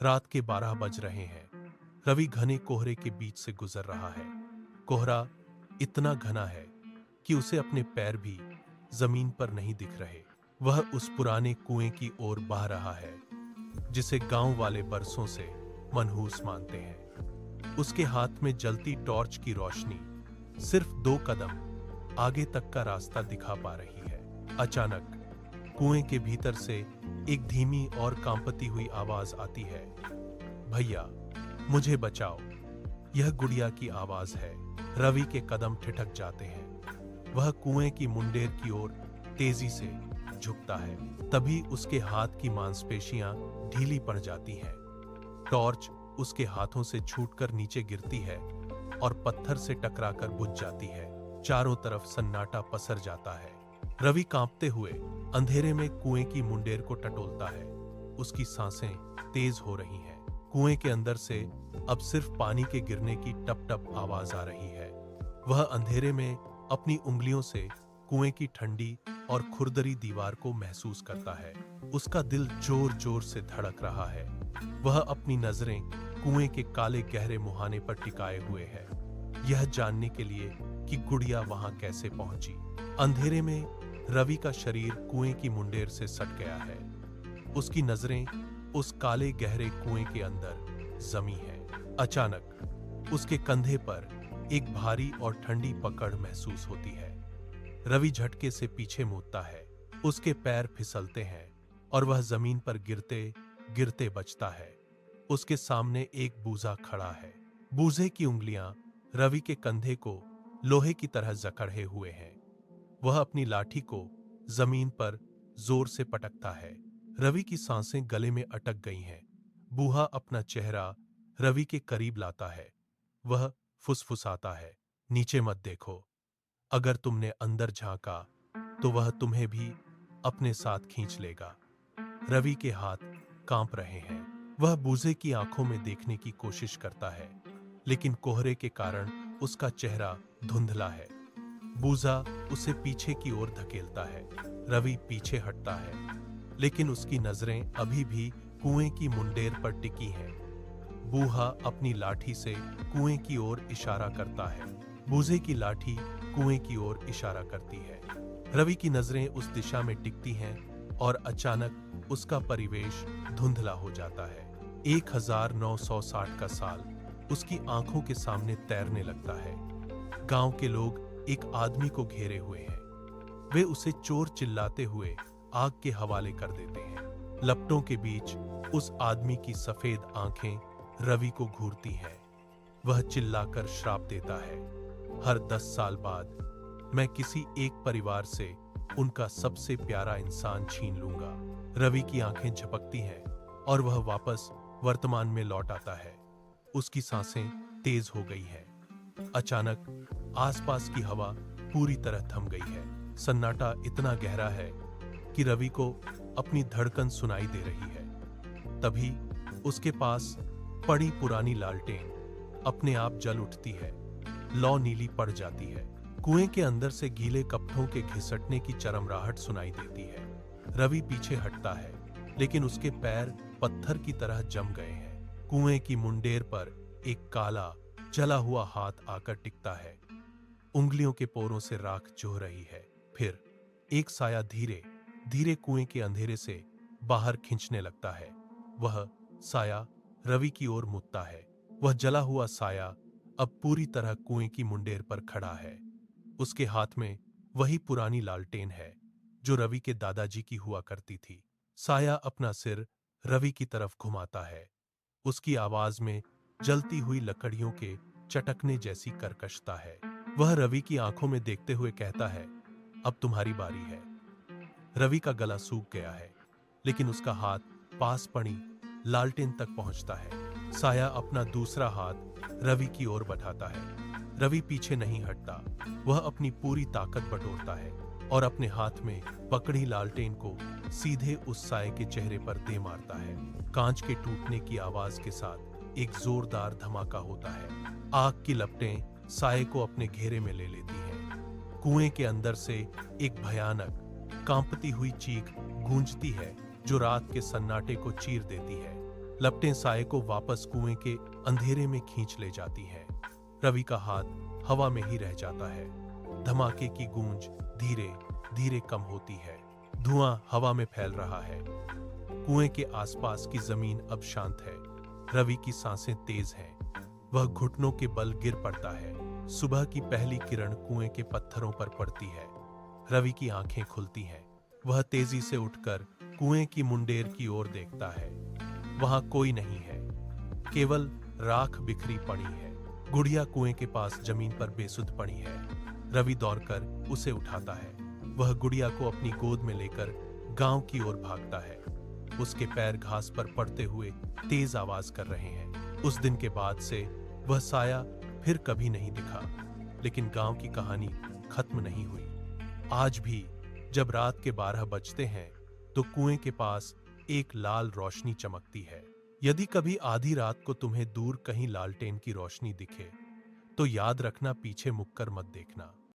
रात के 12 बज रहे हैं। रवि घने कोहरे के बीच से गुजर रहा है। कोहरा इतना घना है कि उसे अपने पैर भी जमीन पर नहीं दिख रहे। वह उस पुराने कुएं की ओर बह रहा है जिसे गांव वाले बरसों से मनहूस मानते हैं। उसके हाथ में जलती टॉर्च की रोशनी सिर्फ 2 कदम आगे तक का रास्ता दिखा पा रही है। अचानक कुएं के भीतर से एक धीमी और कांपती हुई आवाज आती है, भैया मुझे बचाओ। यह गुड़िया की आवाज है। रवि के कदम ठिठक जाते हैं। वह कुएं की मुंडेर की ओर तेजी से झुकता है। तभी उसके हाथ की मांसपेशियां ढीली पड़ जाती हैं। टॉर्च उसके हाथों से छूटकर नीचे गिरती है और पत्थर से टकराकर बुझ जाती है। चारों तरफ सन्नाटा पसर जाता है। रवि कांपते हुए अंधेरे में कुएं की मुंडेर को टटोलता है। उसकी सांसें तेज हो रही हैं। कुएं के अंदर से अब सिर्फ पानी के गिरने की टप टप आवाज आ रही है। वह अंधेरे में अपनी उंगलियों से कुएं की ठंडी और खुरदरी दीवार को महसूस करता है। उसका दिल जोर जोर से धड़क रहा है। वह अपनी नजरें कुएं के काले गहरे मुहाने पर टिकाए हुए है, यह जानने के लिए कि गुड़िया वहां कैसे पहुंची। अंधेरे में रवि का शरीर कुएं की मुंडेर से सट गया है। उसकी नजरें उस काले गहरे कुएं के अंदर जमी है। अचानक उसके कंधे पर एक भारी और ठंडी पकड़ महसूस होती है। रवि झटके से पीछे मुड़ता है। उसके पैर फिसलते हैं और वह जमीन पर गिरते गिरते बचता है। उसके सामने एक बूजा खड़ा है। बूजे की उंगलियां रवि के कंधे को लोहे की तरह जकड़े हुए हैं। वह अपनी लाठी को जमीन पर जोर से पटकता है। रवि की सांसें गले में अटक गई हैं। बूहा अपना चेहरा रवि के करीब लाता है। वह फुसफुसाता है, नीचे मत देखो। अगर तुमने अंदर झांका तो वह तुम्हें भी अपने साथ खींच लेगा। रवि के हाथ कांप रहे हैं। वह बूजे की आंखों में देखने की कोशिश करता है, लेकिन कोहरे के कारण उसका चेहरा धुंधला है। बूजा उसे पीछे की ओर धकेलता है। रवि पीछे हटता है, लेकिन उसकी नजरें अभी भी कुएं की मुंडेर पर टिकी हैं। बूहा अपनी लाठी से कुएं की ओर इशारा करता है। बूजे की लाठी कुएं की ओर इशारा करती है। रवि की नजरें उस दिशा में टिकती हैं और अचानक उसका परिवेश धुंधला हो जाता है। 1960 का साल उसकी आंखों के सामने तैरने लगता है। गांव के लोग एक आदमी को घेरे हुए हैं। वे उसे चोर चिल्लाते हुए आग के हवाले कर देते हैं। लपटों के बीच उस आदमी की सफेद आंखें रवि को घूरती हैं। वह चिल्लाकर श्राप देता है, हर 10 साल बाद मैं किसी एक परिवार से उनका सबसे प्यारा इंसान छीन लूंगा। रवि की आंखें झपकती हैं और वह वापस वर्तमान में लौट आता है। उसकी सांसें तेज हो गई हैं। अचानक आसपास की हवा पूरी तरह थम गई है। सन्नाटा इतना गहरा है कि रवि को अपनी धड़कन सुनाई दे रही है। तभी उसके पास पड़ी पुरानी लालटेन अपने आप जल उठती है। लौ नीली पड़ जाती है। कुएं के अंदर से गीले कपड़ों के घिसटने की चरमराहट सुनाई देती है। रवि पीछे हटता है, लेकिन उसके पैर पत्थर की तरह जम गए हैं। कुएं की मुंडेर पर एक काला जला हुआ हाथ आकर टिकता है। उंगलियों के पोरों से राख जोह रही है। फिर एक साया धीरे धीरे कुएं के अंधेरे से बाहर खींचने लगता है। वह साया रवि की ओर मुड़ता है। वह जला हुआ साया अब पूरी तरह कुएं की मुंडेर पर खड़ा है। उसके हाथ में वही पुरानी लालटेन है जो रवि के दादाजी की हुआ करती थी। साया अपना सिर रवि की तरफ घुमाता है। उसकी आवाज में जलती हुई लकड़ियों के चटकने जैसी कर्कशता है। वह रवि की आंखों में देखते हुए कहता है, अब तुम्हारी बारी है। रवि का गला सूख गया है, लेकिन उसका हाथ पास पड़ी लालटेन तक पहुंचता है। साया अपना दूसरा हाथ रवि की ओर बढ़ाता है। रवि पीछे नहीं हटता। वह अपनी पूरी ताकत बटोरता है और अपने हाथ में पकड़ी लालटेन को सीधे उस साये के चेहरे पर दे मारता है। कांच के टूटने की आवाज के साथ एक जोरदार धमाका होता है। आग की लपटें साये को अपने घेरे में ले लेती हैं। कुएं के अंदर से एक भयानक कांपती हुई चीख गूंजती है जो रात के सन्नाटे को चीर देती है। लपटें साये को वापस कुएं के अंधेरे में खींच ले जाती हैं। रवि का हाथ हवा में ही रह जाता है। धमाके की गूंज धीरे धीरे कम होती है। धुआं हवा में फैल रहा है। कुएं के आसपास की जमीन अब शांत है। रवि की सांसें तेज हैं। वह घुटनों के बल गिर पड़ता है। सुबह की पहली किरण कुएं के पत्थरों पर पड़ती है। रवि की आंखें खुलती हैं। वह तेजी से उठकर कुएं की मुंडेर की ओर देखता है। वहां कोई नहीं है, केवल राख बिखरी पड़ी है। गुड़िया कुएं के पास जमीन पर बेसुध पड़ी है। रवि दौड़कर उसे उठाता है। वह गुड़िया को अपनी गोद में लेकर गांव की ओर भागता है। उसके पैर घास पर पड़ते हुए तेज आवाज कर रहे हैं। उस दिन के बाद से वह साया फिर कभी नहीं दिखा। लेकिन गांव की कहानी खत्म नहीं हुई। आज भी जब रात के 12 बजते हैं तो कुएं के पास एक लाल रोशनी चमकती है। यदि कभी आधी रात को तुम्हें दूर कहीं लालटेन की रोशनी दिखे तो याद रखना, पीछे मुड़कर मत देखना।